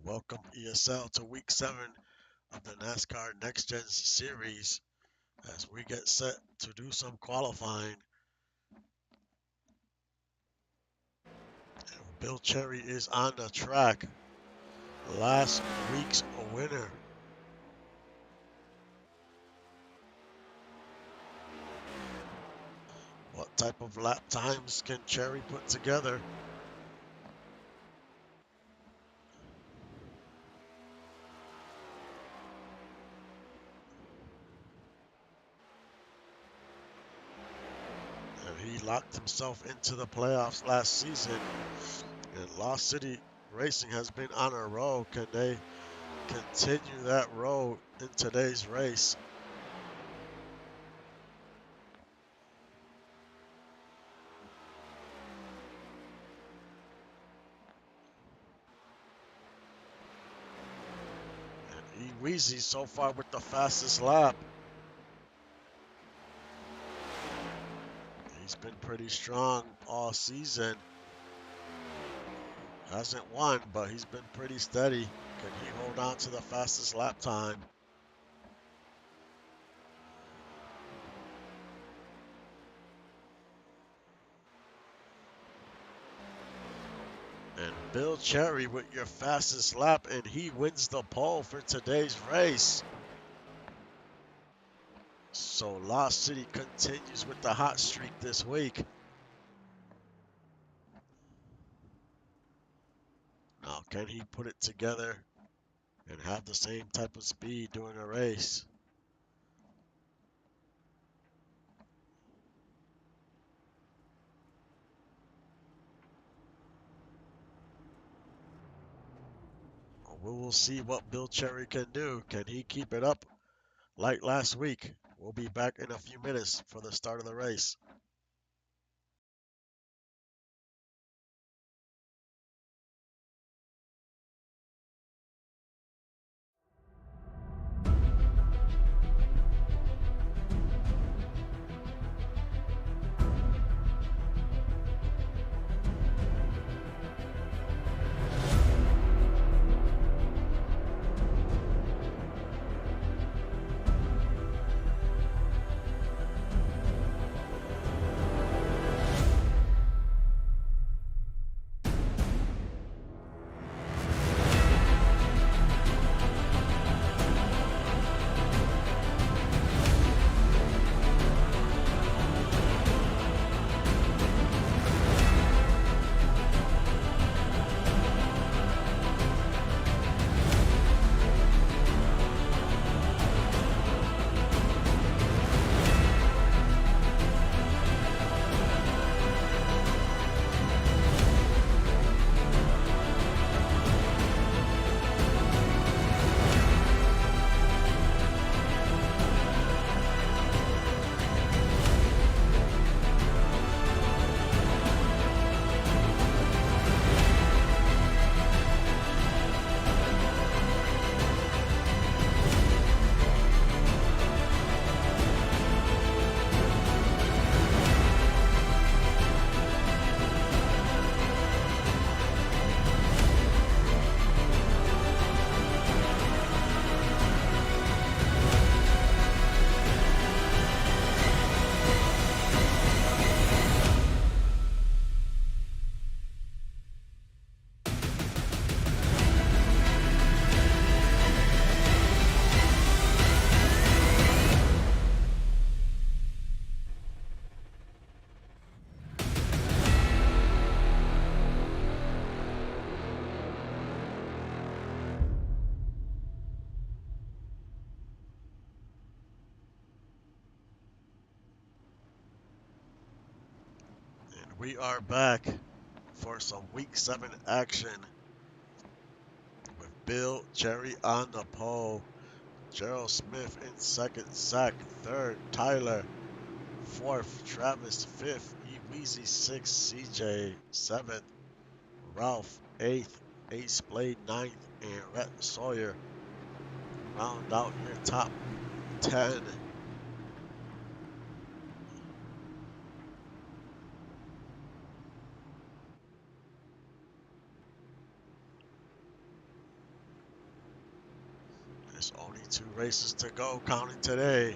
Welcome ESL to week 7 of the NASCAR Next Gen Series as we get set to do some qualifying. And Bill Cherry is on the track. Last week's winner. What type of lap times can Cherry put together? And he locked himself into the playoffs last season. And Lost City Racing has been on a roll. Can they continue that roll in today's race? And Weezy so far with the fastest lap. He's been pretty strong all season. Hasn't won, but he's been pretty steady. Can he hold on to the fastest lap time? And Bill Cherry with your fastest lap, and he wins the pole for today's race. So Lost City continues with the hot streak this week. Now, can he put it together and have the same type of speed during a race? We will see what Bill Cherry can do. Can he keep it up like last week? We'll be back in a few minutes for the start of the race. And we are back for some week 7 action with Bill Cherry on the pole, Gerald Smith in second, Zach third, Tyler fourth, Travis fifth, Weezy sixth, CJ seventh, Ralph eighth, Ace Blade ninth, and Rhett Sawyer round out your top 10. 2 races to go, counting today.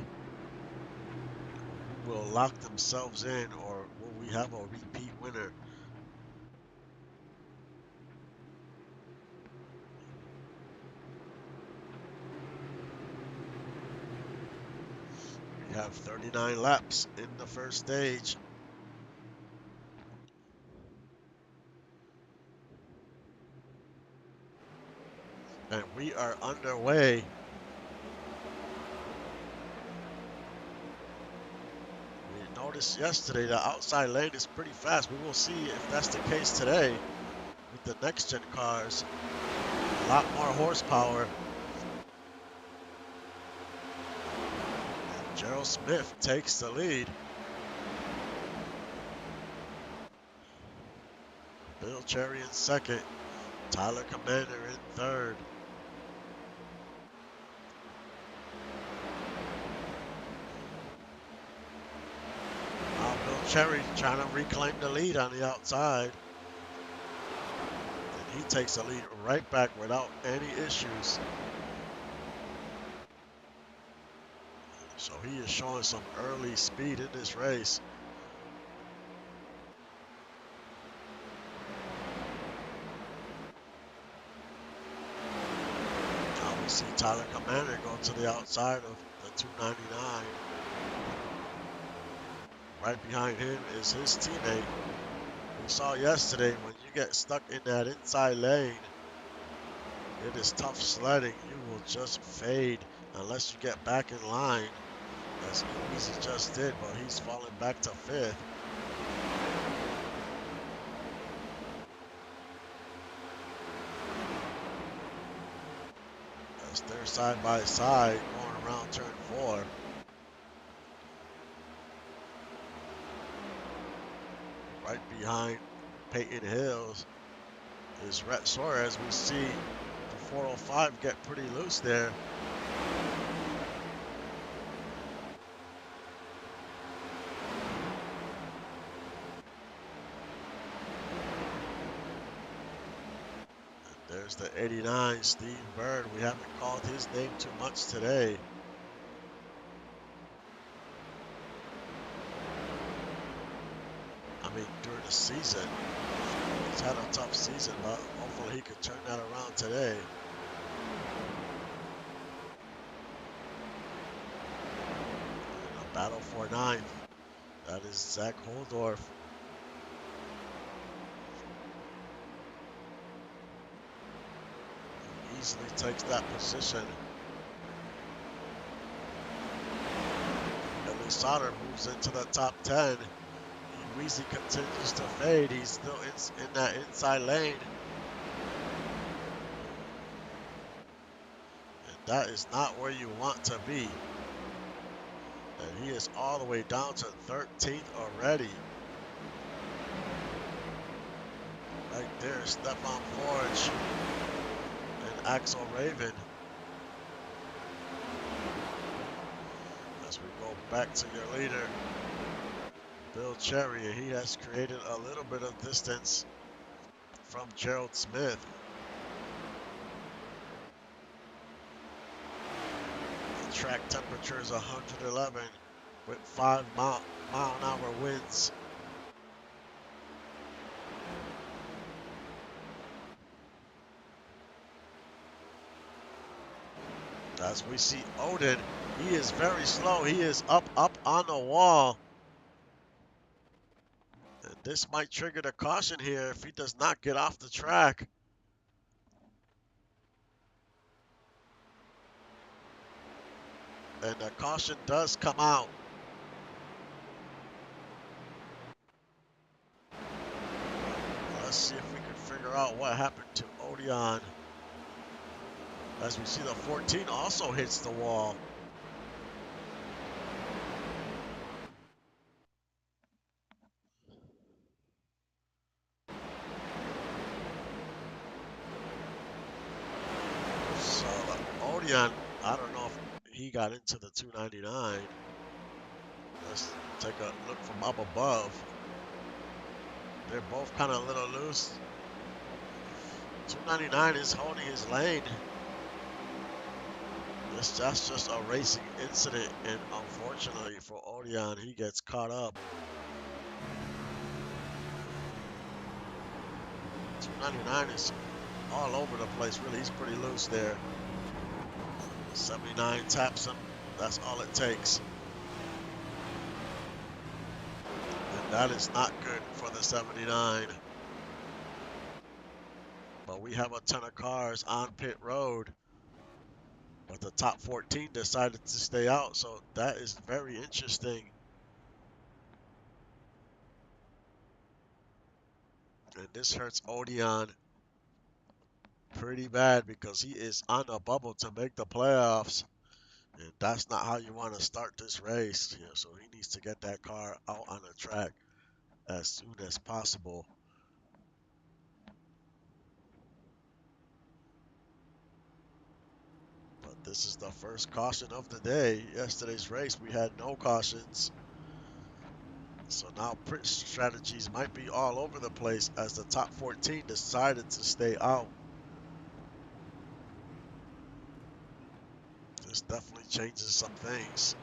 Who will lock themselves in, or will we have a repeat winner? We have 39 laps in the first stage. And we are underway. We noticed yesterday the outside lane is pretty fast. We will see if that's the case today with the next gen cars. A lot more horsepower. And Gerald Smith takes the lead. Bill Cherry in second. Tyler Commander in third. Now Bill Cherry trying to reclaim the lead on the outside. And he takes the lead right back without any issues. So he is showing some early speed in this race. Now we see Tyler Commander go to the outside of the 299. Right behind him is his teammate. We saw yesterday when you get stuck in that inside lane, it is tough sledding. You will just fade unless you get back in line, as Easy just did, but he's falling back to 5th. As they're side by side going around turn 4. Right behind Peyton Hills is Rhett Suarez. We see the 405 get pretty loose there. There's the 89, Steve Bird. We haven't called his name too much today. I mean, during the season. He's had a tough season, but hopefully he could turn that around today. And a battle for 9th. That is Zach Holdorf. Easily takes that position. Billy Sauter moves into the top 10. Weezy continues to fade. He's still in that inside lane. And that is not where you want to be. And he is all the way down to 13th already. Right there, Stefan Forge and Axel Raven. As we go back to your leader, Bill Cherry, and he has created a little bit of distance from Gerald Smith. The track temperature is 111 with 5 mile an hour winds. As we see Odin, he is very slow. He is up on the wall. And this might trigger the caution here if he does not get off the track. And the caution does come out. Let's see if we can figure out what happened to Odeon. As we see the 14 also hits the wall. So Odeon, I don't know if he got into the 299. Let's take a look from up above. They're both kind of a little loose. 299 is holding his lane. That's just a racing incident, and unfortunately for Odion, he gets caught up. 299 is all over the place, really. He's pretty loose there. 79 taps him. That's all it takes. And that is not good for the 79. But we have a ton of cars on pit road. But the top 14 decided to stay out, so that is very interesting. And this hurts Odion pretty bad because he is on a bubble to make the playoffs. And that's not how you want to start this race. So he needs to get that car out on the track as soon as possible. But this is the first caution of the day. Yesterday's race, we had no cautions. So now pit strategies might be all over the place as the top 14 decided to stay out. This definitely changes some things.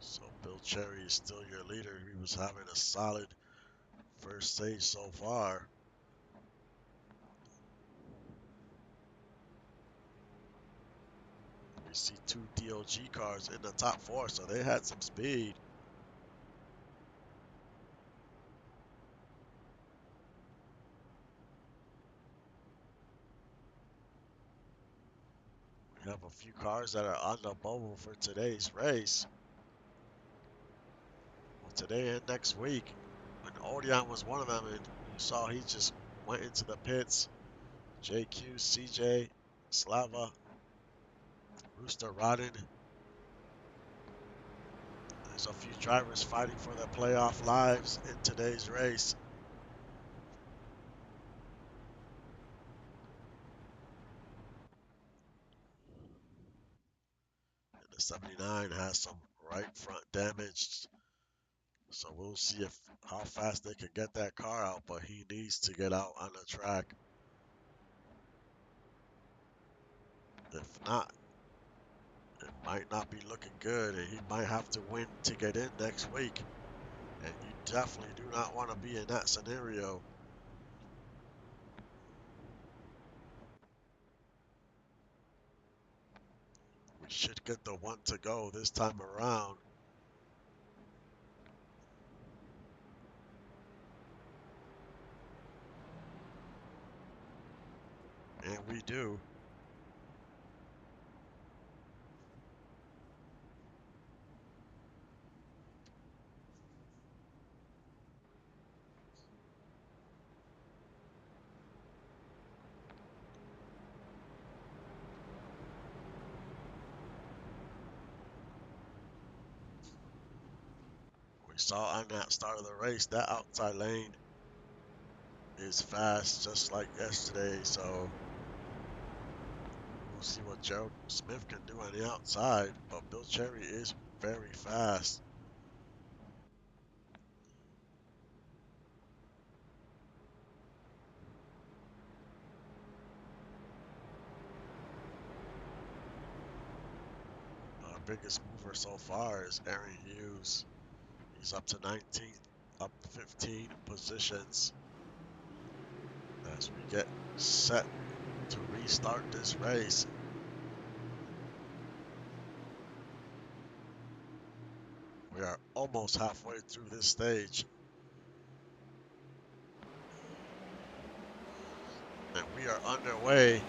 So Bill Cherry is still your leader. He was having a solid first stage so far. We see two DOG cars in the top 4, so they had some speed. We have a few cars that are on the bubble for today's race. Well, today and next week. And Odion was one of them, and you saw he just went into the pits. JQ, CJ, Slava, Rooster Rodden. There's a few drivers fighting for their playoff lives in today's race. And the 79 has some right front damage. So we'll see how fast they can get that car out, but he needs to get out on the track. If not, it might not be looking good, and he might have to win to get in next week. And you definitely do not want to be in that scenario. We should get the one to go this time around. And we do. We saw on that start of the race, that outside lane is fast, just like yesterday. So we'll see what Gerald Smith can do on the outside. But Bill Cherry is very fast. Our biggest mover so far is Aaron Hughes. He's up to 19th, up 15 positions as we get set to restart this race. We are almost halfway through this stage. And we are underway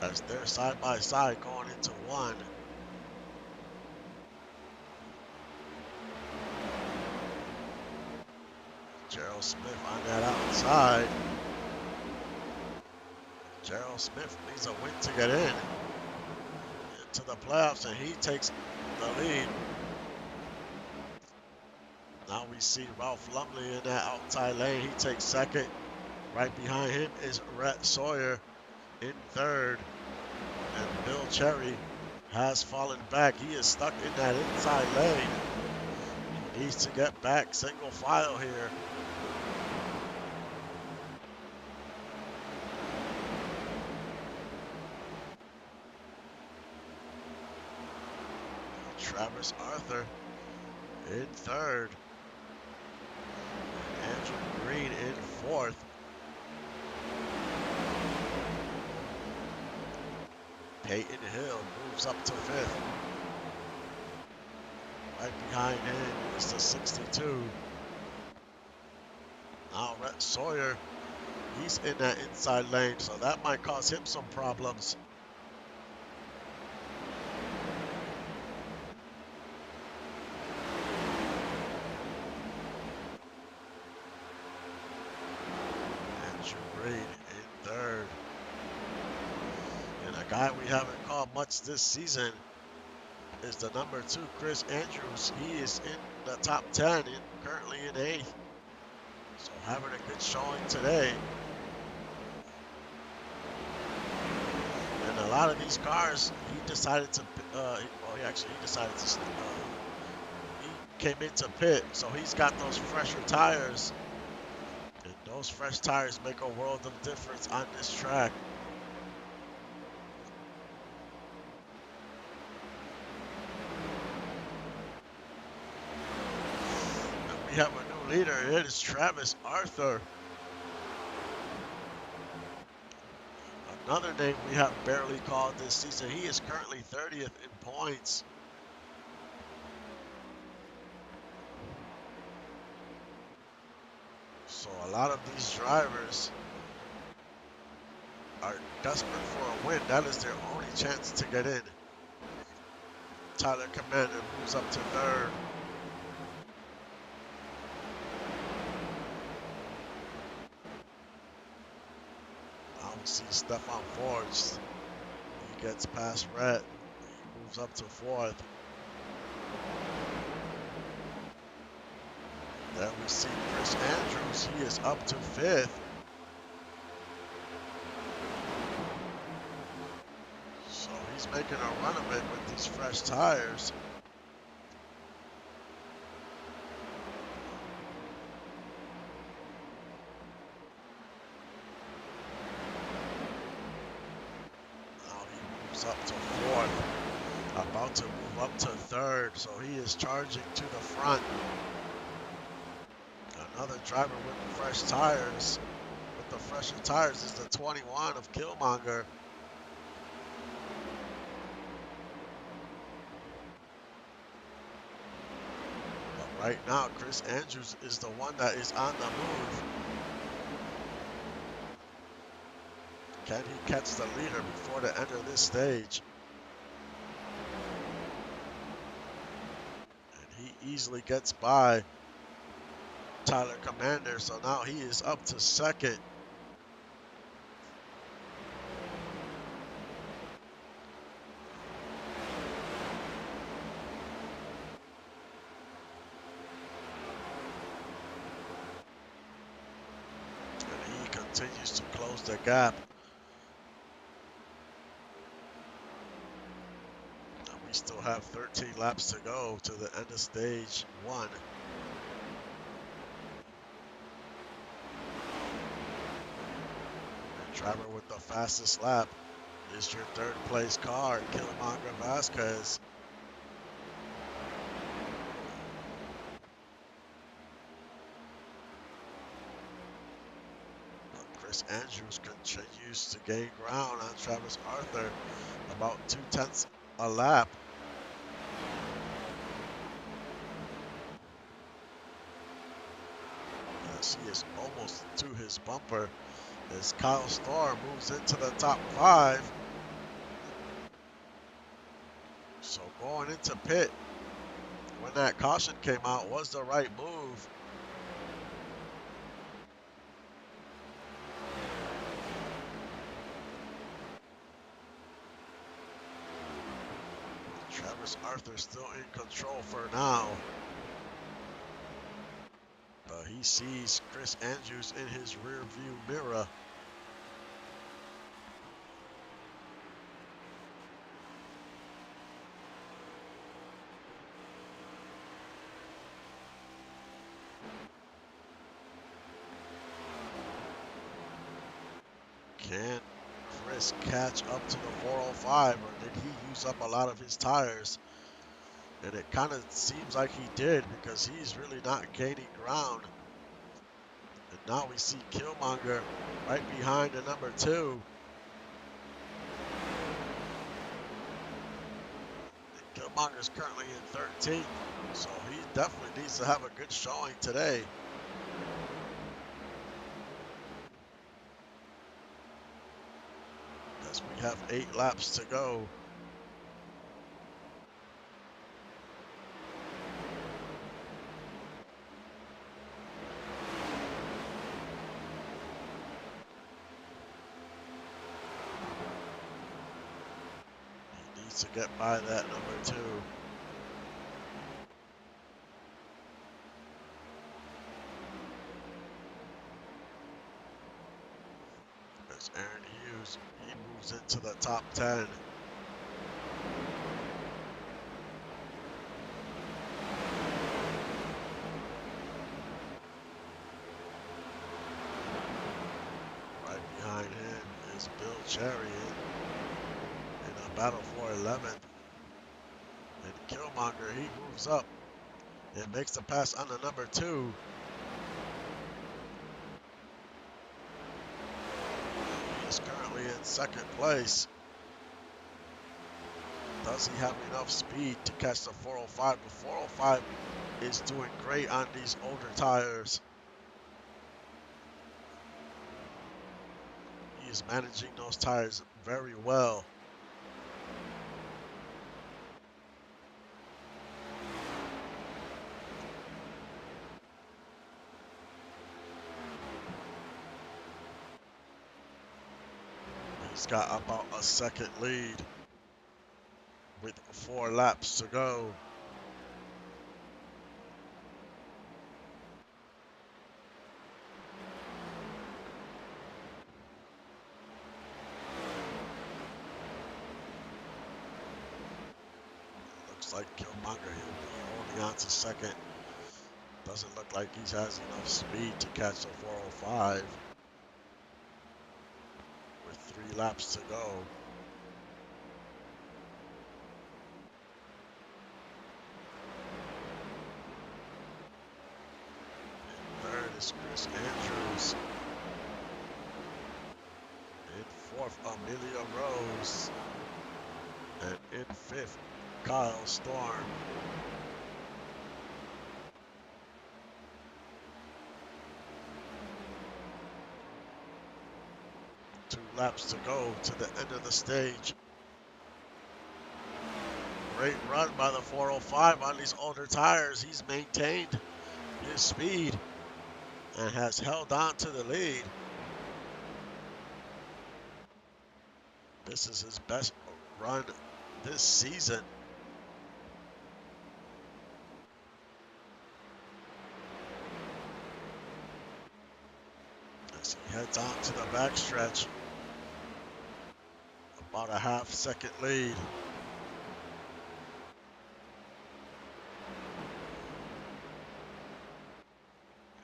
as they're side by side going into one. Gerald Smith on that outside. Gerald Smith needs a win to get into the playoffs, and he takes the lead. Now we see Ralph Lumley in that outside lane. He takes second. Right behind him is Rhett Sawyer in third. And Bill Cherry has fallen back. He is stuck in that inside lane. Needs to get back single file here. Travis Arthur in third. Andrew Green in fourth. Peyton Hill moves up to fifth. Right behind him is the 62. Now Rhett Sawyer, he's in that inside lane, so that might cause him some problems. Andrew Green in third. And a guy we haven't called much this season is the number 2, Chris Andrews. He is in the top 10, currently in 8th. So having a good showing today. And a lot of these cars, he decided to, he came into pit, so he's got those fresher tires. And those fresh tires make a world of difference on this track. We have a new leader. It is Travis Arthur. Another name we have barely called this season. He is currently 30th in points. So a lot of these drivers are desperate for a win. That is their only chance to get in. Tyler Commander moves up to third. We see Stefan Forge. He gets past Rhett. He moves up to fourth. Then we see Chris Andrews. He is up to fifth. So he's making a run of it with these fresh tires. Up to fourth, about to move up to third, so he is charging to the front. Another driver with fresh tires, with the fresher tires, is the 21 of Killmonger. But right now, Chris Andrews is the one that is on the move. Can he catch the leader before the end of this stage? And he easily gets by Tyler Commander, so now he is up to second. And he continues to close the gap. We still have 13 laps to go to the end of stage 1. The driver with the fastest lap is your third place car, Killmonger Vasquez. Chris Andrews continues to gain ground on Travis Arthur, about 0.2 a lap. Yes, he is almost to his bumper as Kyle Storr moves into the top 5. So going into pit when that caution came out was the right move. Travis Arthur still in control for now. But he sees Chris Andrews in his rear view mirror. Can Chris catch up to the 405, or did he use up a lot of his tires? And it kind of seems like he did, because he's really not gaining ground. And now we see Killmonger right behind the number 2. And Killmonger's currently in 13th, so he definitely needs to have a good showing today. As we have 8 laps to go. He needs to get by that number 2. There's Aaron Hughes. He moves into the top 10. Right behind him is Bill Cherry in a battle for 11th. And Killmonger, he moves up and makes the pass on the number 2. He is currently in 2nd place. Does he have enough speed to catch the 405? The 405 is doing great on these older tires. He is managing those tires very well. He's got about a 2nd lead with 4 laps to go. Looks like Killmonger, he'll be holding on to 2nd. Doesn't look like he has enough speed to catch the 405 with 3 laps to go. In 3rd is Chris Andrews. In 4th, Amelia Rose. And in 5th, Kyle Storm. 2 laps to go to the end of the stage. Great run by the 405 on these older tires. He's maintained his speed and has held on to the lead. This is his best run this season. As he heads on to the backstretch. About a half-second lead.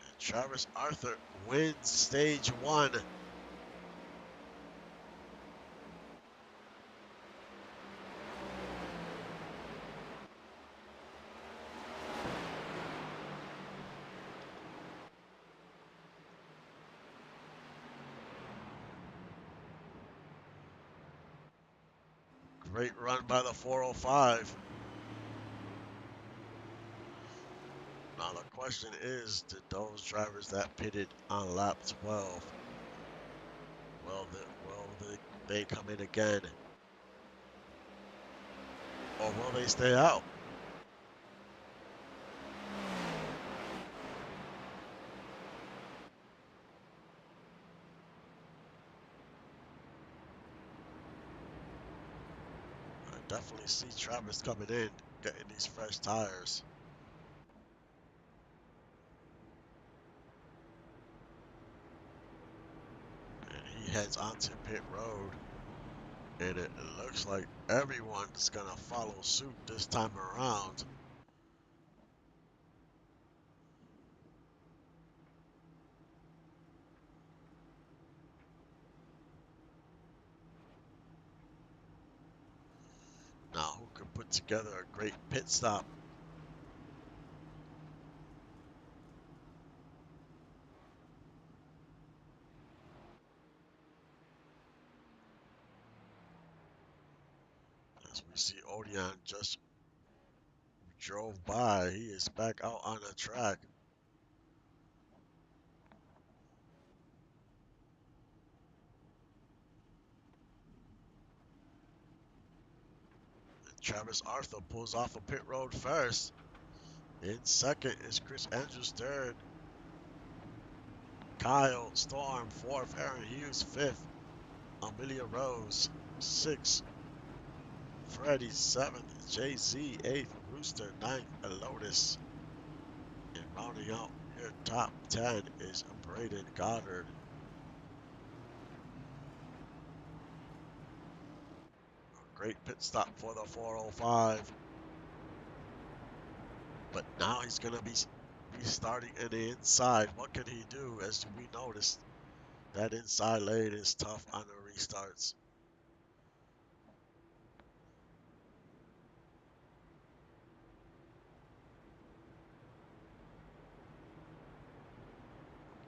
And Travis Arthur wins stage 1. Great run by the 405. Now the question is, did those drivers that pitted on lap 12, will they come in again? Or will they stay out? I definitely see Travis coming in, getting these fresh tires. And he heads onto pit road. And it looks like everyone's gonna follow suit this time around. put together a great pit stop. As we see Odion just drove by, he is back out on the track. And Travis Arthur pulls off a pit road first. In second is Chris Andrews third. Kyle Storm fourth. Aaron Hughes fifth. Amelia Rose sixth. Freddie seventh. Jay-Z eighth. Rooster ninth. Lotus. And rounding out your top 10 is Braden Goddard. A great pit stop for the 405. But now he's going to be restarting in the inside. What can he do? As we noticed, that inside lane is tough on the restarts.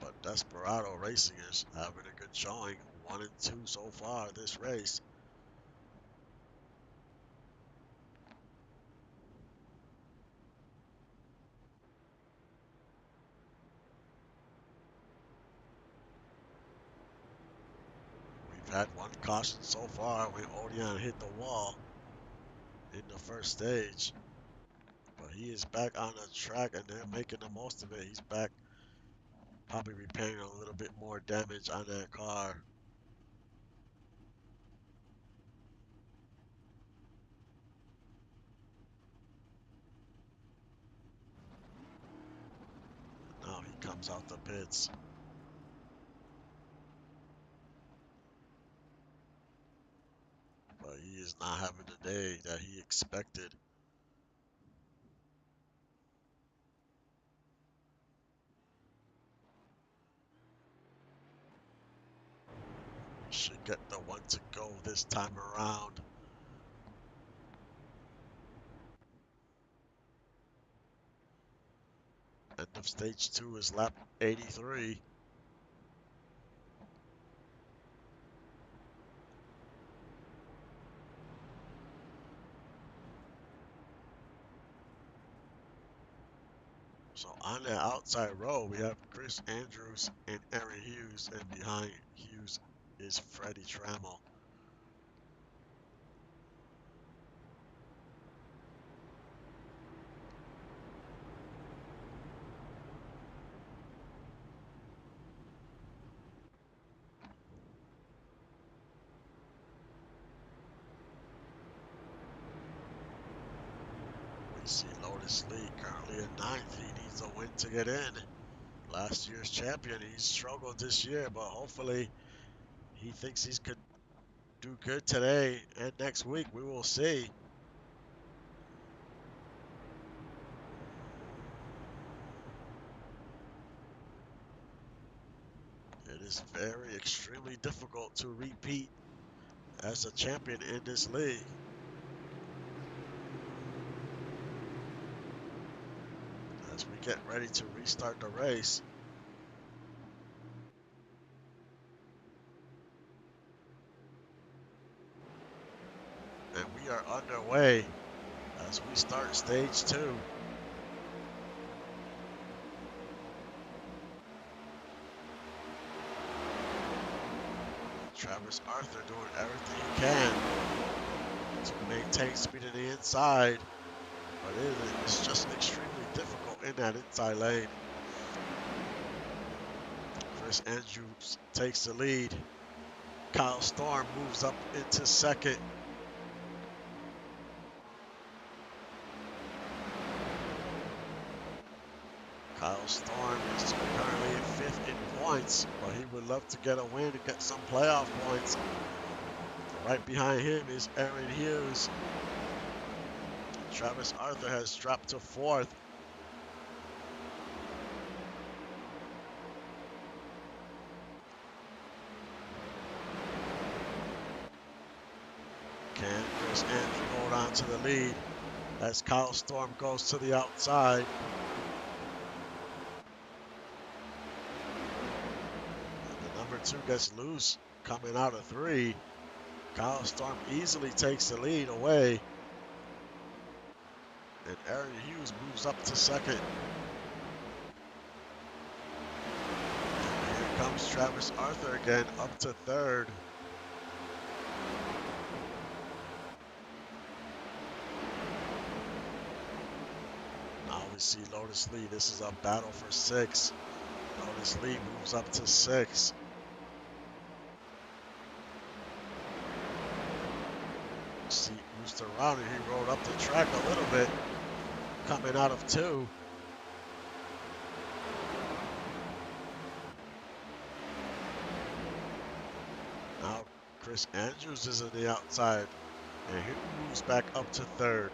But Desperado Racing is having a good showing. 1 and 2 so far this race. We've had one caution so far when Odion hit the wall in the first stage. But he is back on the track and they're making the most of it. He's back, probably repairing a little bit more damage on that car. Now he comes out the pits. But he is not having the day that he expected. Should get the one to go this time around. End of stage 2 is lap 83. So on the outside row, we have Chris Andrews and Aaron Hughes, and behind Hughes is Freddie Trammell. We see Lotus Lee currently in 9th. He needs a win to get in. Last year's champion. He's struggled this year, but hopefully he thinks he could do good today and next week. We will see. It is very extremely difficult to repeat as a champion in this league. As we get ready to restart the race. And we are underway as we start stage 2. Travis Arthur doing everything he can to maintain speed in the inside, but it's just extremely difficult in that inside lane. Chris Andrews takes the lead. Kyle Storm moves up into second. Kyle Storm is currently in 5th in points, but he would love to get a win and get some playoff points. Right behind him is Aaron Hughes. Travis Arthur has dropped to 4th. Can Chris Andrews hold on on to the lead as Kyle Storm goes to the outside. And the number 2 gets loose coming out of 3. Kyle Storm easily takes the lead away. And Aaron Hughes moves up to 2nd. Here comes Travis Arthur again, up to 3rd. Now we see Lotus Lee. This is a battle for 6. Lotus Lee moves up to 6. See Rooster Rounder, he rode up the track a little bit, coming out of 2. Now Chris Andrews is on the outside, and he moves back up to 3rd.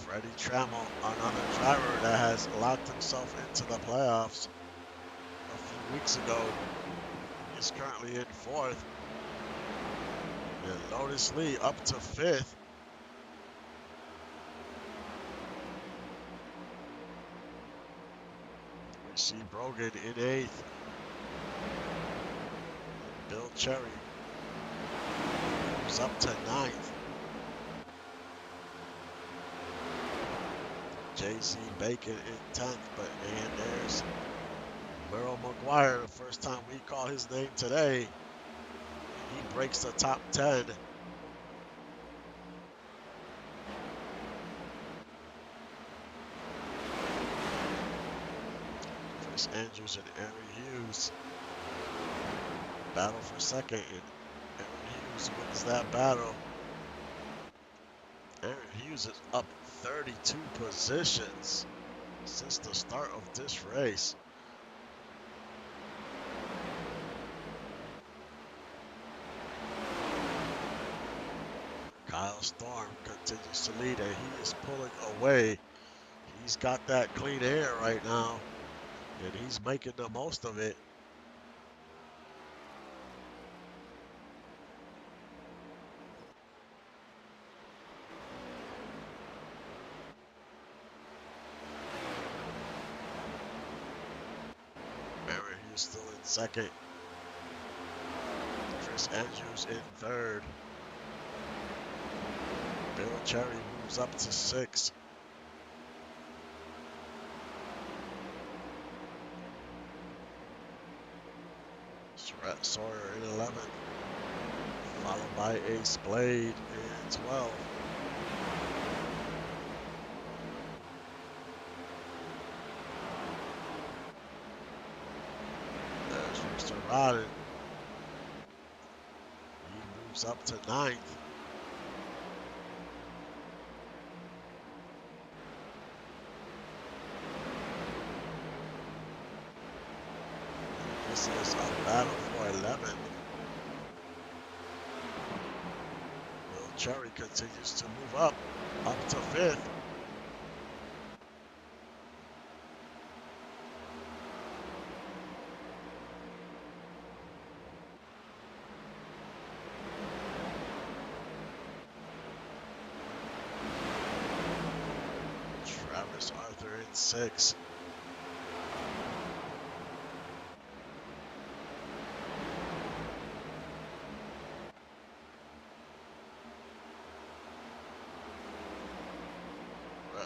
Freddie Trammell, another driver that has locked himself into the playoffs a few weeks ago, is currently in 4th. And Lotus Lee up to 5th. We see Brogan in 8th. Bill Cherry moves up to 9th. J.C. Bacon in 10th, and there's Merrill McGuire, the first time we call his name today. He breaks the top 10. Chris Andrews and Aaron Hughes battle for 2nd, and Aaron Hughes wins that battle. Aaron Hughes is up 32 positions since the start of this race. Kyle Storm continues to lead, and he is pulling away. He's got that clean air right now, and he's making the most of it. Aaron Hughes still in 2nd. Chris Andrews in 3rd. Bill Cherry moves up to 6th. Surratt Sawyer in 11th. Followed by Ace Blade in 12th. There's Rooster Rodden. He moves up to 9th. This is a battle for 11th. Will Cherry continues to move up to 5th. Travis Arthur in 6th.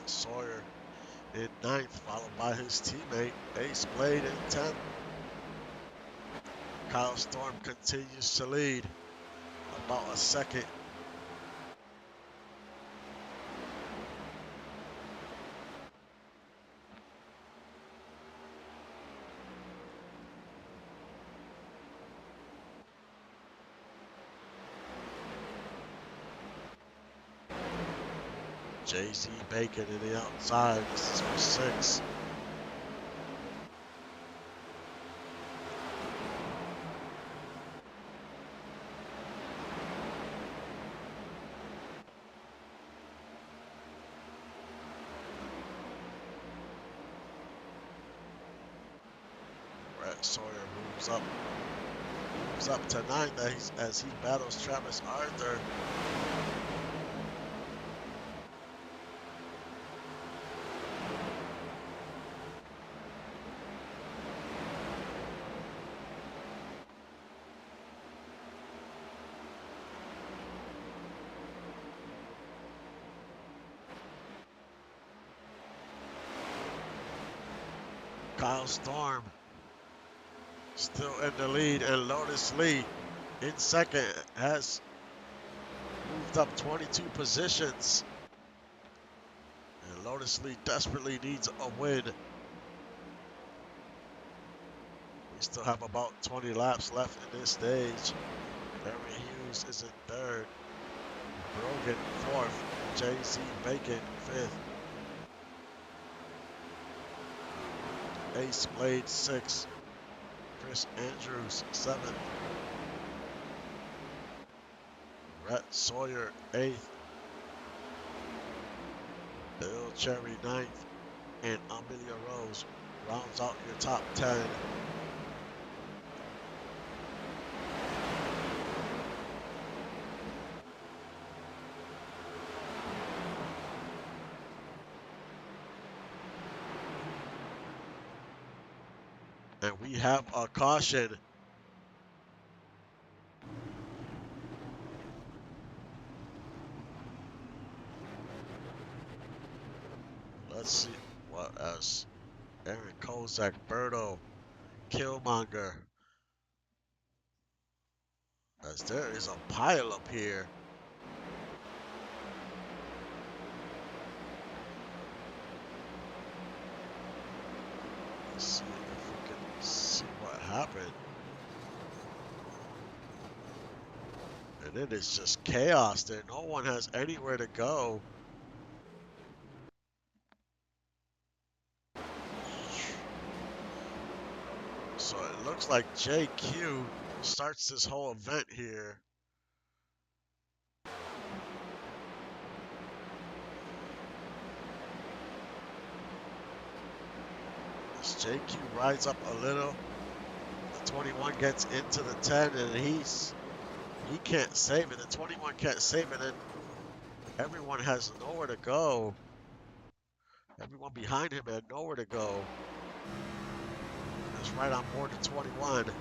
Sawyer in 9th, followed by his teammate Ace Blade in 10th. Kyle Storm continues to lead about a 2nd. J.C. Bacon in the outside. This is for 6. Brett Sawyer moves up moves up to 9th as he battles Travis Arthur. Kyle Storm still in the lead, and Lotus Lee in second has moved up 22 positions. And Lotus Lee desperately needs a win. We still have about 20 laps left in this stage. Barry Hughes is in third. Brogan fourth. J.C. Bacon fifth. Ace Blade sixth. Chris Andrews seventh. Rhett Sawyer eighth. Bill Cherry ninth. And Amelia Rose rounds out your top 10. And we have a caution. Let's see what else. Aaron Kozak, Berto, Killmonger. As there is a pile up here. Let's see if we can see what happened. And it is just chaos there. No one has anywhere to go. So it looks like JQ starts this whole event here. As JQ rides up a little, the 21 gets into the 10 and he can't save it. The 21 can't save it, and everyone has nowhere to go. Everyone behind him had nowhere to go. It's right on board the 21.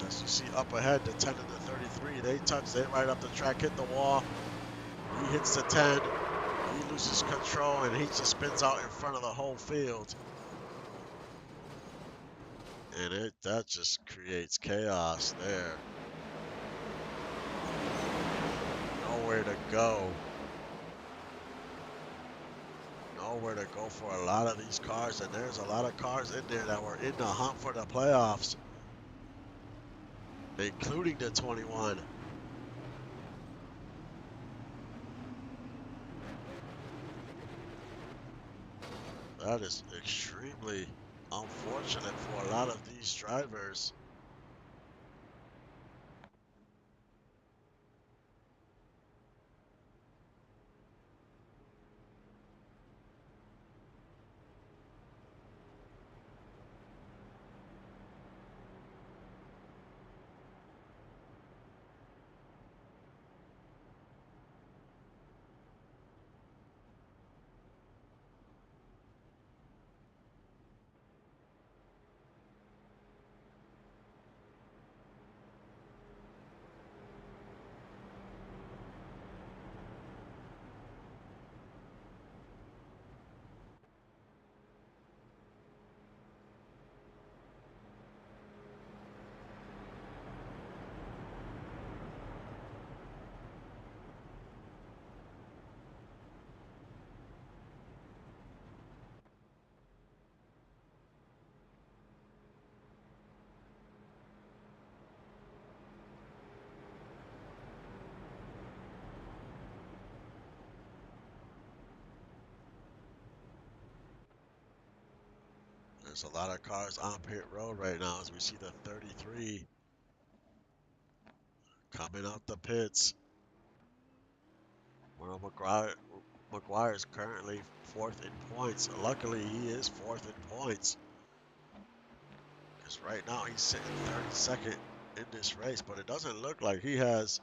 As you see up ahead, the 10 and the 33, they touch, they right up the track, hit the wall. He hits the 10, he loses control, and he just spins out in front of the whole field. And that just creates chaos there. Nowhere to go. Nowhere to go for a lot of these cars, and there's a lot of cars in there that were in the hunt for the playoffs, including the 21. That is extremely unfortunate for a lot of these drivers. There's a lot of cars on pit road right now as we see the 33 coming out the pits. Well, McGuire is currently fourth in points. Luckily, he is fourth in points. Because right now he's sitting 32nd in this race, but it doesn't look like he has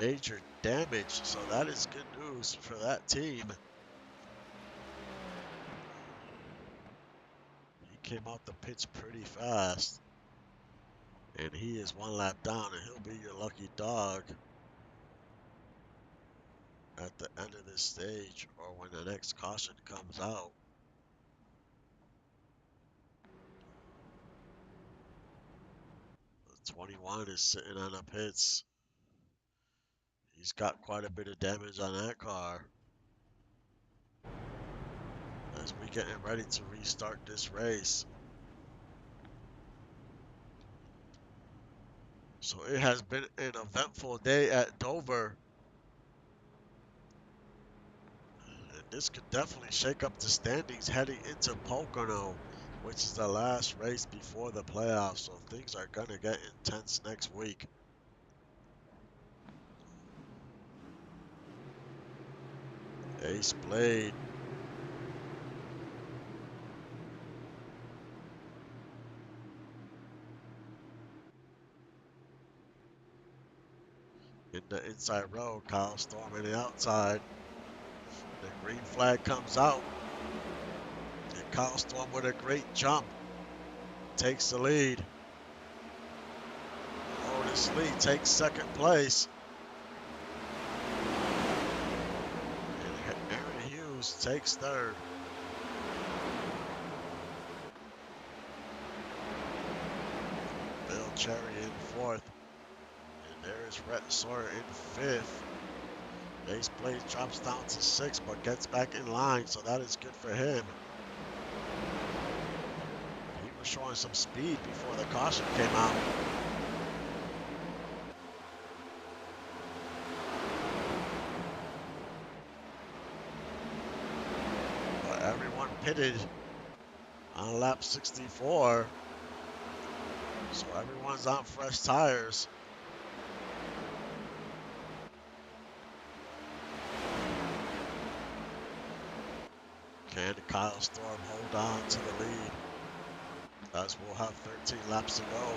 major damage, so that is good news for that team. He came out the pits pretty fast, and he is one lap down, and he'll be your lucky dog at the end of this stage or when the next caution comes out. The 21 is sitting on the pits. He's got quite a bit of damage on that car. As we getting ready to restart this race. So it has been an eventful day at Dover. And this could definitely shake up the standings heading into Pocono, which is the last race before the playoffs. So things are going to get intense next week. Ace Blade. In the inside row, Kyle Storm in the outside. The green flag comes out. And Kyle Storm with a great jump takes the lead. Otis Lee takes second place. And Aaron Hughes takes third. Bill Cherry in fourth. And there's Rhett Sawyer in fifth. Ace Blade drops down to sixth, but gets back in line, so that is good for him. He was showing some speed before the caution came out. But everyone pitted on lap 64, so everyone's on fresh tires. Can Kyle Storm hold on to the lead? As we'll have 13 laps to go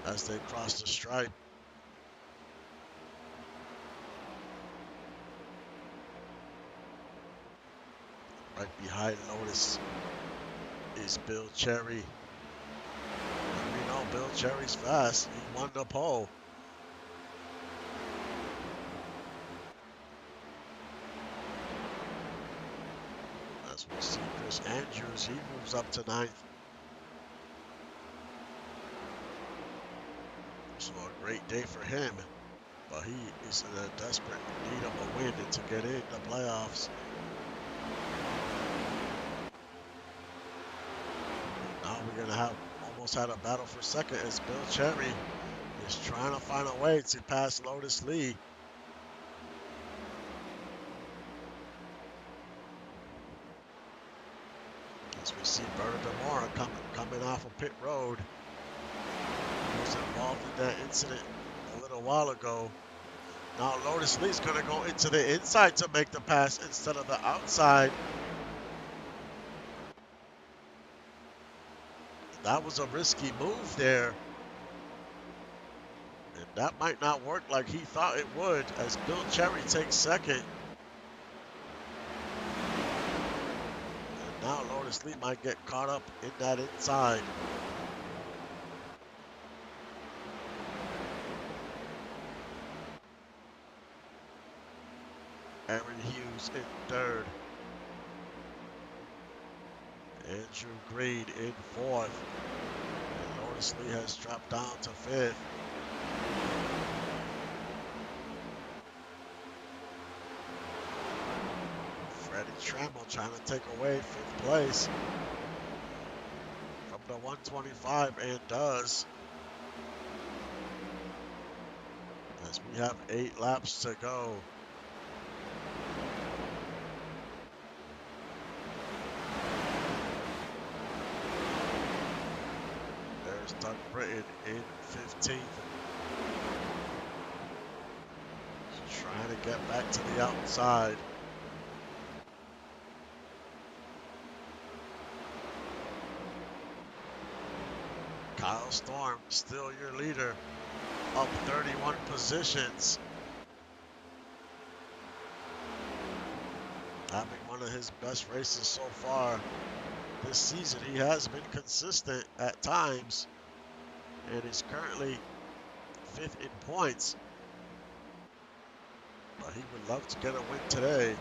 as they cross the stripe. Right behind Lotus is Bill Cherry. And we know Bill Cherry's fast. He won the pole. As we see Chris Andrews, he moves up to ninth. So a great day for him, but he is in a desperate need of a win to get in the playoffs. Now we're gonna have almost had a battle for second as Bill Cherry is trying to find a way to pass Lotus Lee. As we see Berta DeMora coming off of pit road. He was involved in that incident a little while ago. Now Lotus Lee's gonna go into the inside to make the pass instead of the outside. That was a risky move there. And that might not work like he thought it would as Bill Cherry takes second. And now Lotus Lee might get caught up in that inside. Aaron Hughes in third. Andrew Green in fourth. And Lotus Lee has dropped down to fifth. Freddie Trammell trying to take away fifth place from the 125 and does. As we have 8 laps to go. There's Doug Britton in 15th. Trying to get back to the outside. Kyle Storm, still your leader, up 31 positions. Having one of his best races so far this season. He has been consistent at times and is currently 5th in points. But he would love to get a win today.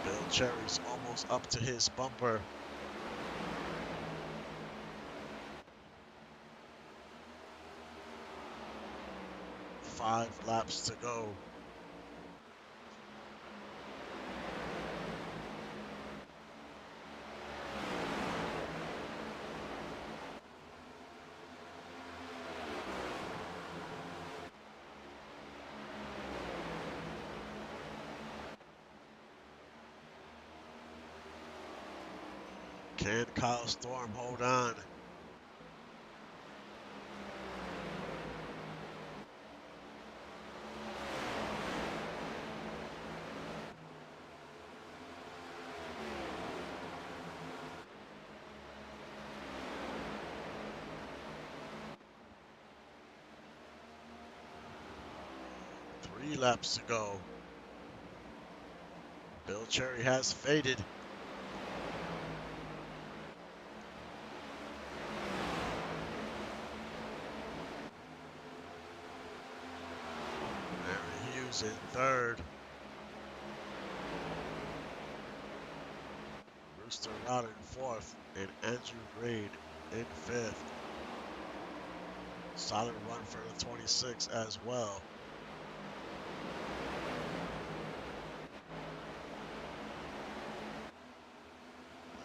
Bill Cherry's almost up to his bumper. Five laps to go. Can Kyle Storm hold on? Three laps to go. Bill Cherry has faded. Aaron Hughes in third. Rooster Rod in fourth. And Andrew Reid in fifth. Solid run for the 26 as well.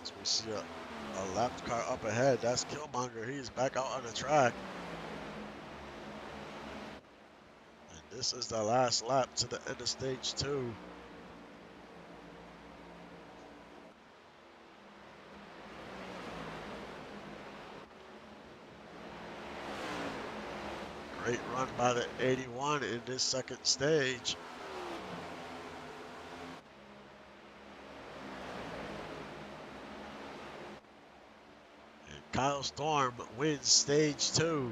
As we see a lap car up ahead, that's Killmonger. He's back out on the track. And this is the last lap to the end of stage 2. Great run by the 81 in this second stage. And Kyle Storm wins stage 2.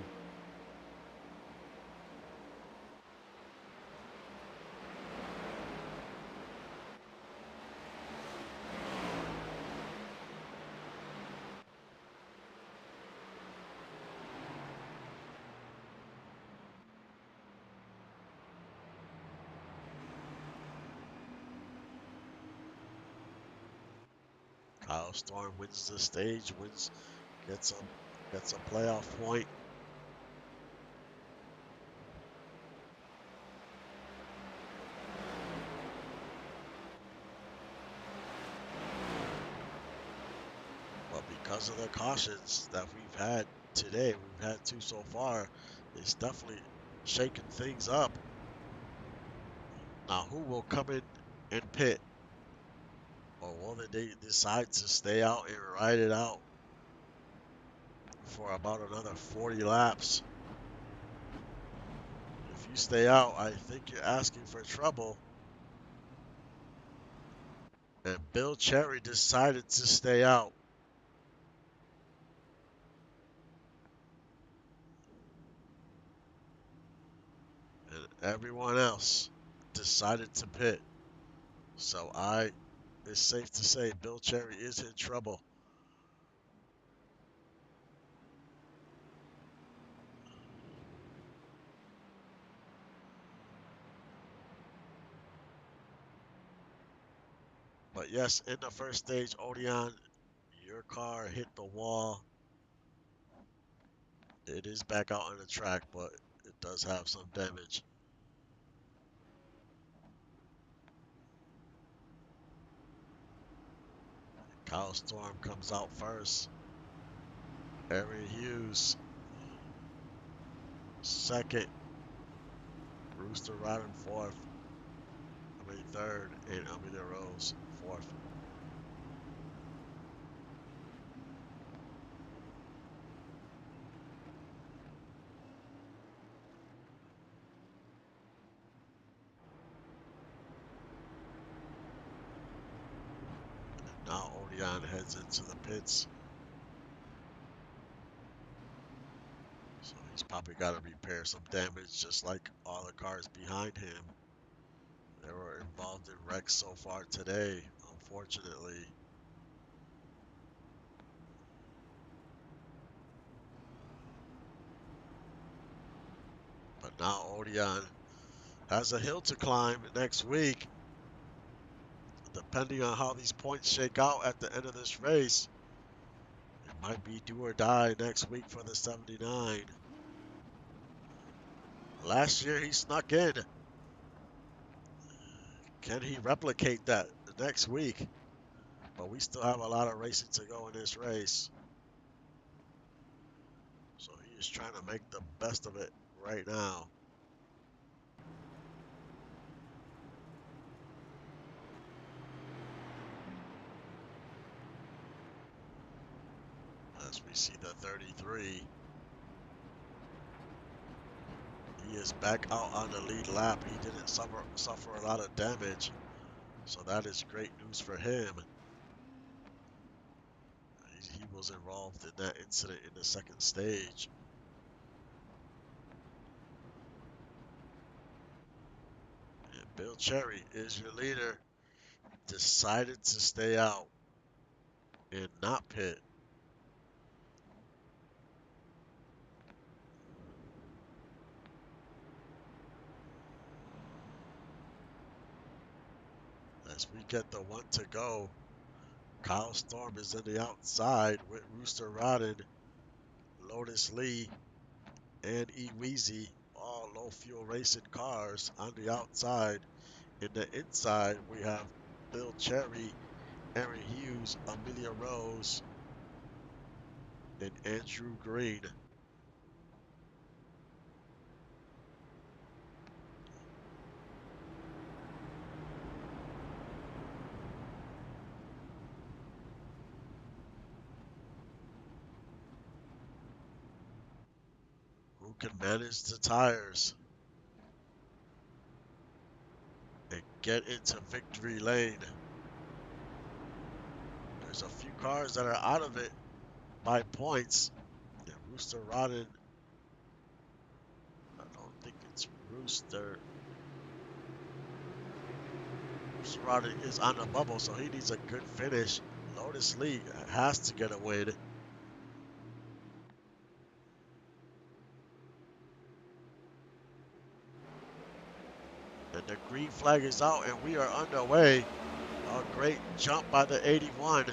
Kyle Storm wins the stage, gets a playoff point. But because of the cautions that we've had today, we've had 2 so far, it's definitely shaking things up. Now, who will come in and pit? Or will they decide to stay out and ride it out for about another 40 laps? If you stay out, I think you're asking for trouble. And Bill Cherry decided to stay out. And everyone else decided to pit. So it's safe to say Bill Cherry is in trouble. But yes, in the first stage, Odeon, your car hit the wall. It is back out on the track, but it does have some damage. Kyle Storm comes out first. Aaron Hughes second. Rooster Rodden fourth. Third. And Amelia Rose fourth. Odion heads into the pits. So he's probably got to repair some damage just like all the cars behind him. They were involved in wrecks so far today, unfortunately. But now Odion has a hill to climb next week. Depending on how these points shake out at the end of this race, it might be do or die next week for the 79. Last year he snuck in. Can he replicate that next week? But we still have a lot of racing to go in this race. So he is trying to make the best of it right now. As we see the 33. He is back out on the lead lap. He didn't suffer a lot of damage. So that is great news for him. He was involved in that incident in the second stage. And Bill Cherry is your leader. Decided to stay out and not pit. As we get the one to go, Kyle Storm is in the outside with Rooster Rodden, Lotus Lee, and Eweezy, all low fuel racing cars on the outside. In the inside, we have Bill Cherry, Aaron Hughes, Amelia Rose, and Andrew Green. Who can manage the tires and get into victory lane? There's a few cars that are out of it by points. And Rooster Rodden, I don't think it's Rooster. Rooster Rodden is on the bubble, so he needs a good finish. Lotus Lee has to get a win. And the green flag is out, and we are underway. A great jump by the 81.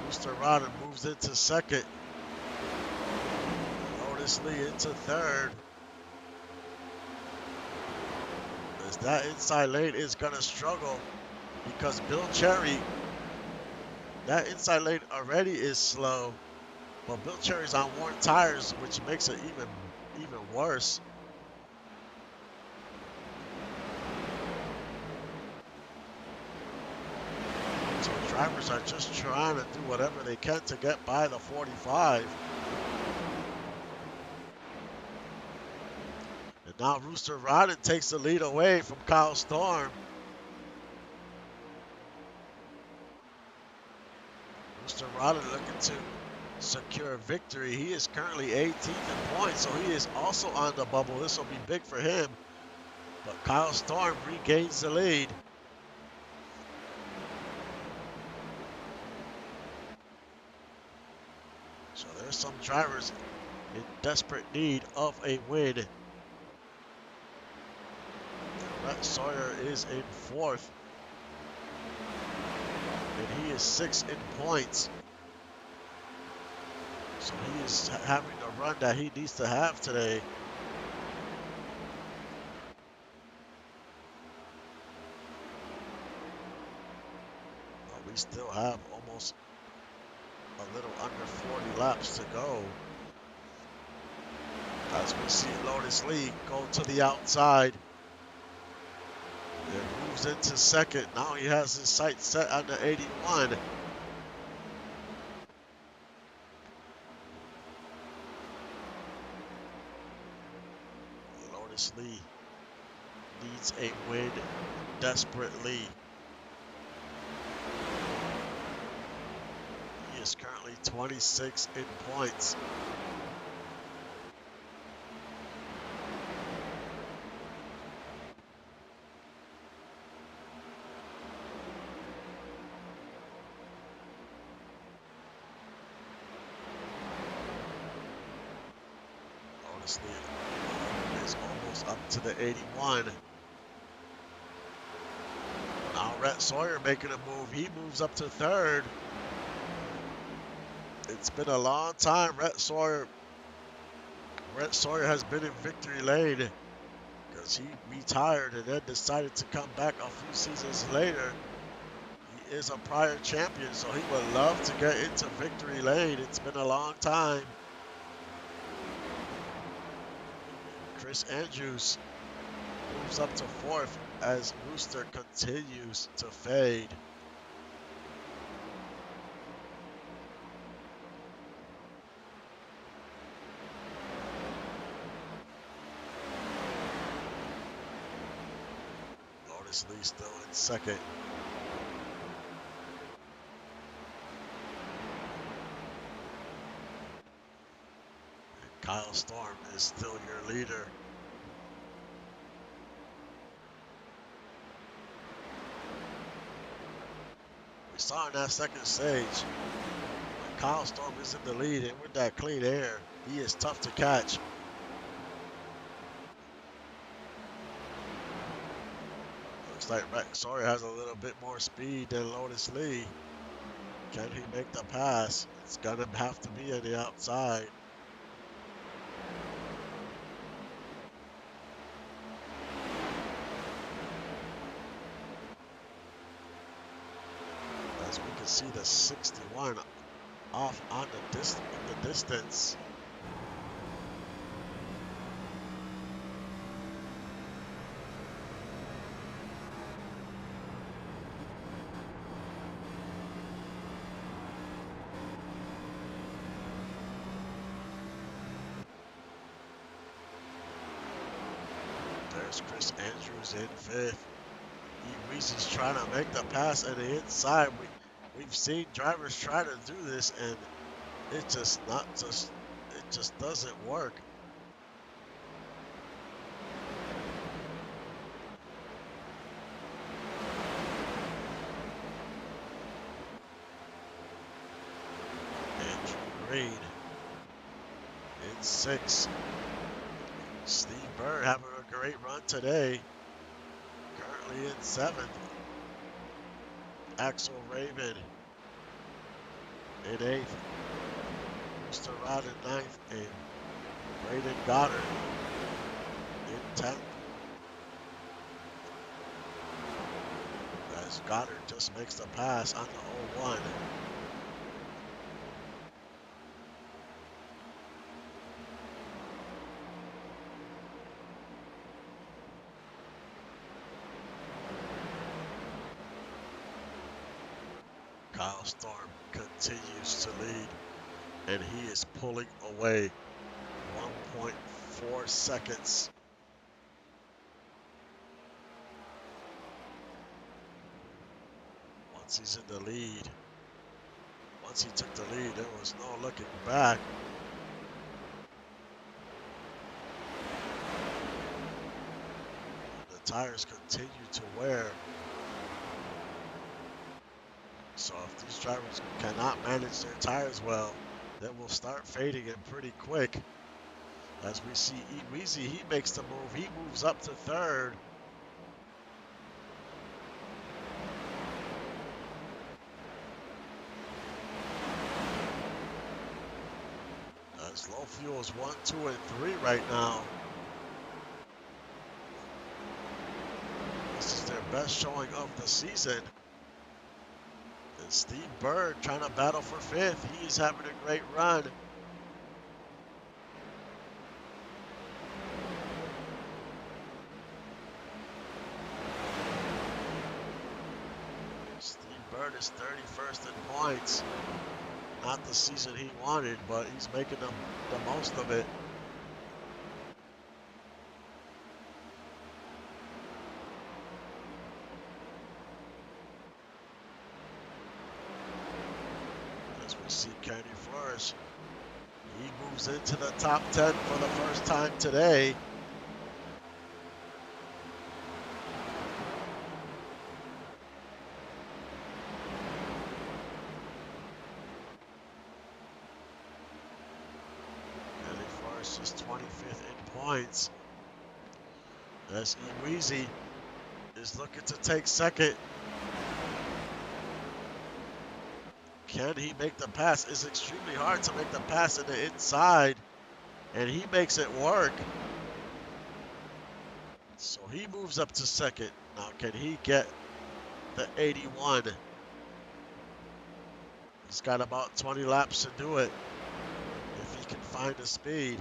Rooster Rodden moves into second. Lotus Lee into third. As that inside lane is going to struggle because Bill Cherry, that inside lane already is slow. But Bill Cherry's on worn tires, which makes it even worse. So drivers are just trying to do whatever they can to get by the 45. And now Rooster Rodden takes the lead away from Kyle Storm. Rooster Rodden looking to secure victory. He is currently 18th in points, so he is also on the bubble. This will be big for him. But Kyle Storm regains the lead. So there's some drivers in desperate need of a win. Brett Sawyer is in fourth. And he is 6th in points. So he is having the run that he needs to have today. But we still have almost a little under 40 laps to go. As we see Lotus Lee go to the outside. And moves into second. Now he has his sights set on the 81. Lotus Lee needs needs a win desperately. He is currently 26 in points. Honestly, is almost up to the 81. Now Rhett Sawyer making a move. He moves up to third. It's been a long time. Rhett Sawyer has been in victory lane because he retired and then decided to come back a few seasons later. He is a prior champion, so he would love to get into victory lane. It's been a long time. Chris Andrews moves up to fourth as Rooster continues to fade. Lotus Lee still in second. And Kyle Storm is still your leader. We saw in that second stage, when Kyle Storm is in the lead and with that clean air, he is tough to catch. Looks like Rhett Sawyer has a little bit more speed than Lotus Lee. Can he make the pass? It's gonna have to be on the outside. As we can see the 61 off on the distance. There's Chris Andrews in fifth. Weezy's trying to make the pass on the inside. We've seen drivers try to do this, and it just doesn't work. Andrew Green in sixth. Steve Byrd having a great run today. Currently in seventh. Axel Raven in eighth. Rooster Rod in ninth. And Braden Goddard in 10th. As Goddard just makes the pass on the 01. Kyle Storm continues to lead, and he is pulling away 1.4 seconds. Once he's in the lead, once he took the lead, there was no looking back. And the tires continue to wear. So if these drivers cannot manage their tires well, then we'll start fading in pretty quick. As we see Weezy, he makes the move. He moves up to third. As Low Fuel is 1, 2, and 3 right now. This is their best showing of the season. And Steve Byrd trying to battle for fifth. He's having a great run. Steve Byrd is 31st in points. Not the season he wanted, but he's making the most of it. We see Kenny Flourish. He moves into the top 10 for the first time today. Kenny Flourish is 25th in points. As Eweezy is looking to take second. Can he make the pass? It's extremely hard to make the pass in the inside, and he makes it work. So he moves up to second. Now can he get the 81? He's got about 20 laps to do it if he can find the speed.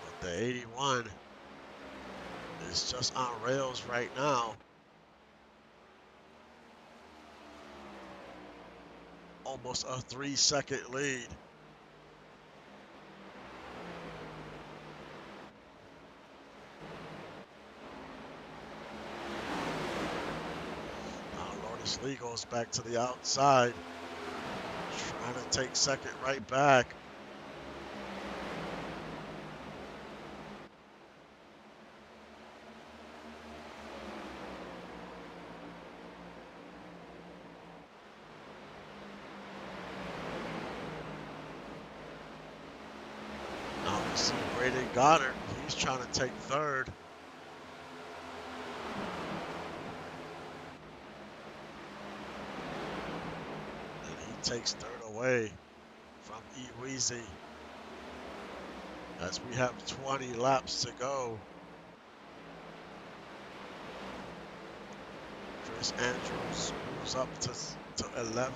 But the 81 is just on rails right now. Almost a 3-second lead. Now Lotus Lee goes back to the outside, trying to take second right back. Braden Goddard, he's trying to take third. And he takes third away from Eweezy. As we have 20 laps to go. Chris Andrews moves up to 11th.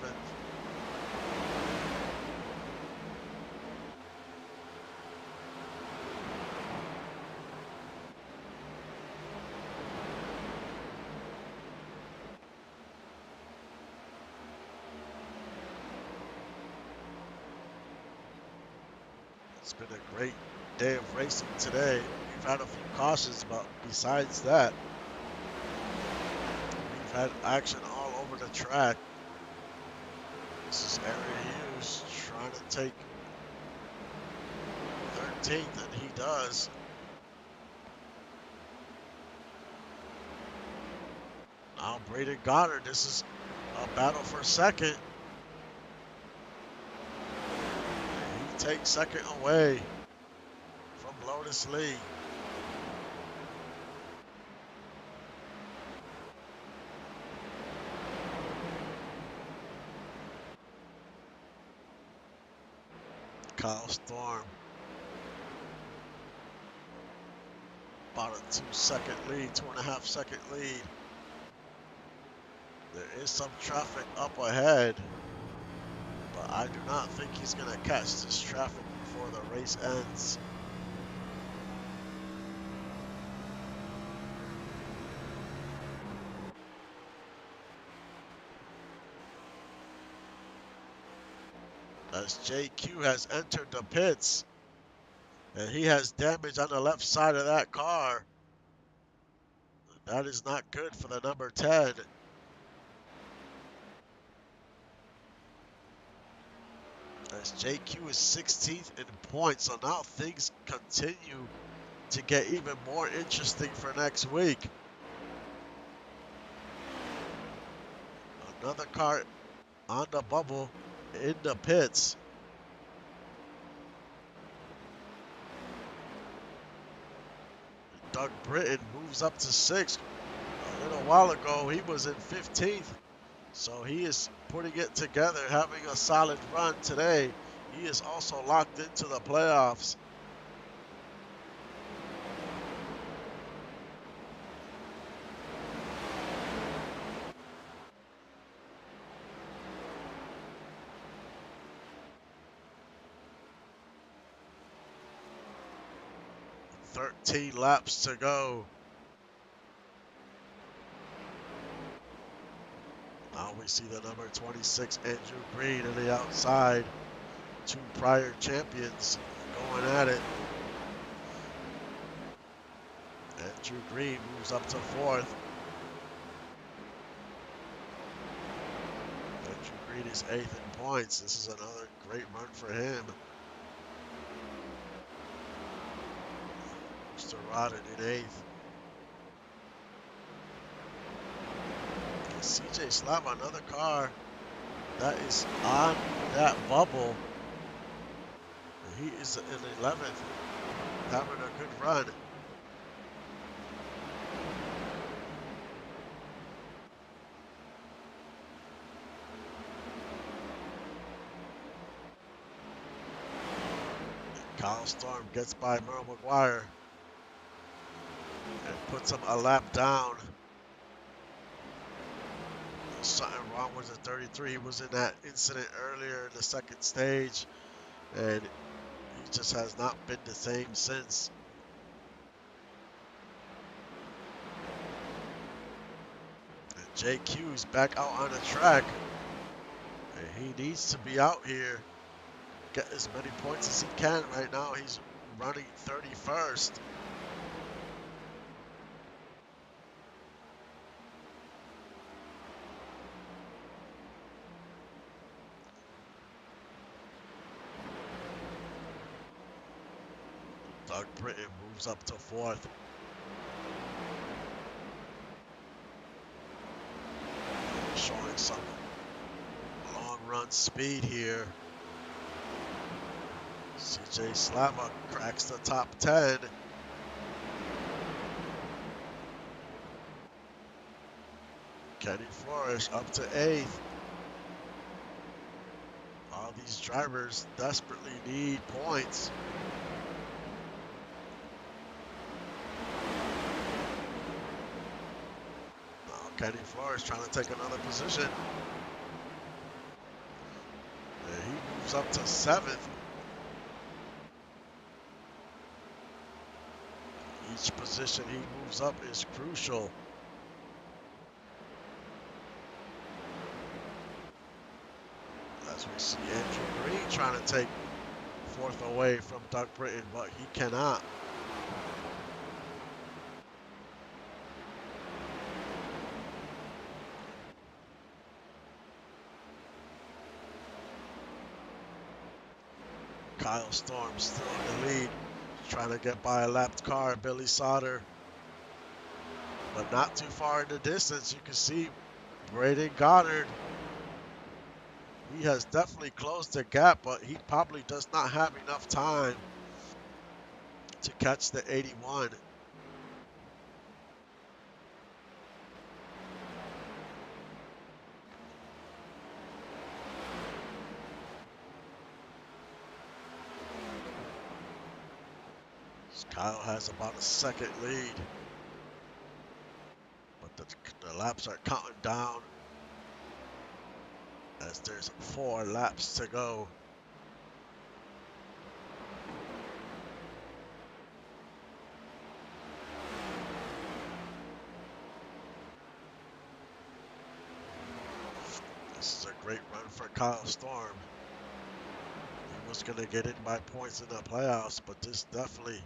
It's been a great day of racing today. We've had a few cautions, but besides that, we've had action all over the track. This is Aaron Hughes trying to take 13th, and he does. Now Braden Goddard, this is a battle for second. He takes second away from Lotus Lee. Kyle Storm. About a 2-second lead, 2.5-second lead. There is some traffic up ahead, but I do not think he's going to catch this traffic before the race ends. As JQ has entered the pits, and he has damage on the left side of that car. That is not good for the number 10. As JQ is 16th in points, so now things continue to get even more interesting for next week. Another car on the bubble in the pits. Doug Britton moves up to 6th. A little while ago, he was in 15th. So he is putting it together, having a solid run today. He is also locked into the playoffs. "13 laps to go." Now we see the number 26, Andrew Green, on the outside. Two prior champions going at it. Andrew Green moves up to 4th. Reed is 8th in points. This is another great run for him. Rodden in 8th. CJ Slava, another car that is on that bubble. He is in 11th, having a good run. Kyle Storm gets by Merle McGuire and puts him a lap down. There's something wrong with the 33. He was in that incident earlier in the second stage, and he just has not been the same since. And JQ's back out on the track, and he needs to be out here, get as many points as he can. Right now he's running 31st. Doug Britton moves up to 4th. Showing some long run speed here. CJ Slava cracks the top 10. Kenny Flores up to 8th. All these drivers desperately need points. Now Kenny Flores trying to take another position. And he moves up to 7th. Each position he moves up is crucial. As we see Andrew Green trying to take 4th away from Doug Britton, but he cannot. Kyle Storm still in the lead, trying to get by a lapped car, Billy Sauter. But not too far in the distance, you can see Braden Goddard. He has definitely closed the gap, but he probably does not have enough time to catch the 81. Kyle has about a 2nd lead, but the laps are counting down as there's 4 laps to go. This is a great run for Kyle Storm. He was going to get in by points in the playoffs, but this definitely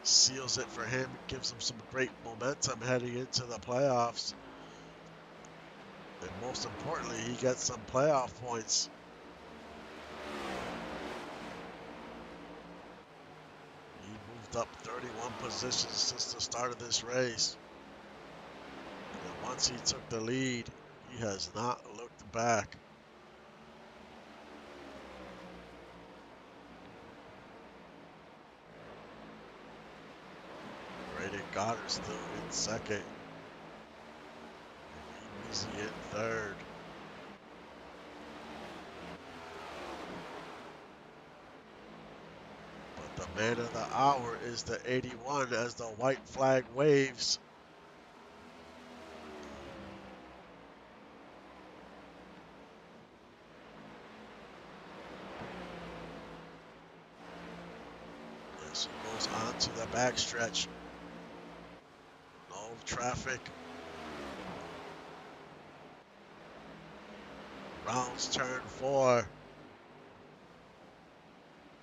seals it for him. It gives him some great momentum heading into the playoffs. And most importantly, he gets some playoff points. He moved up 31 positions since the start of this race. And once he took the lead, he has not looked back. Braden Goddard still in 2nd. Easy in 3rd. But the man of the hour is the 81 as the white flag waves. As he goes on to the backstretch. No traffic. Rounds turn 4.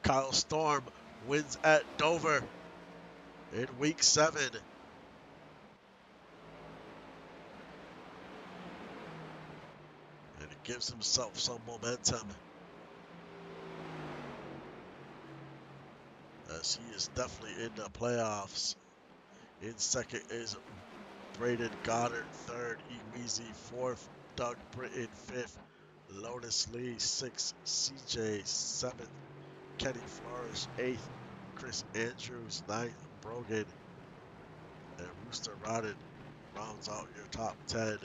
Kyle Storm wins at Dover in week 7. And gives himself some momentum, as he is definitely in the playoffs. In second is Braden Goddard, third, Eweezy, fourth, Doug Britton, fifth, Lotus Lee, sixth, CJ, seventh, Kenny Flourish, eighth, Chris Andrews, ninth, Brogan, and Rooster Rodden rounds out your top 10.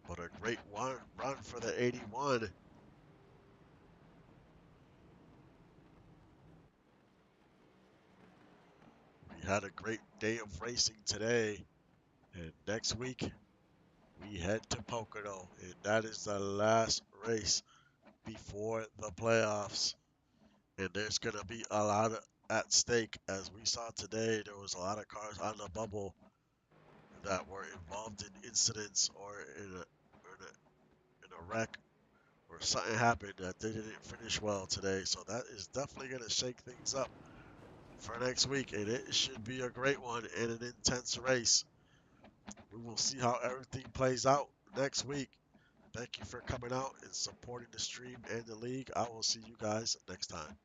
But a great run for the 81. We had a great day of racing today, and next week we head to Pocono, and that is the last race before the playoffs. And there's going to be a lot at stake. As we saw today, there was a lot of cars on the bubble that were involved in incidents or in a wreck, or something happened that they didn't finish well today. So that is definitely going to shake things up for next week, and it should be a great one and an intense race. We will see how everything plays out next week. Thank you for coming out and supporting the stream and the league. I will see you guys next time.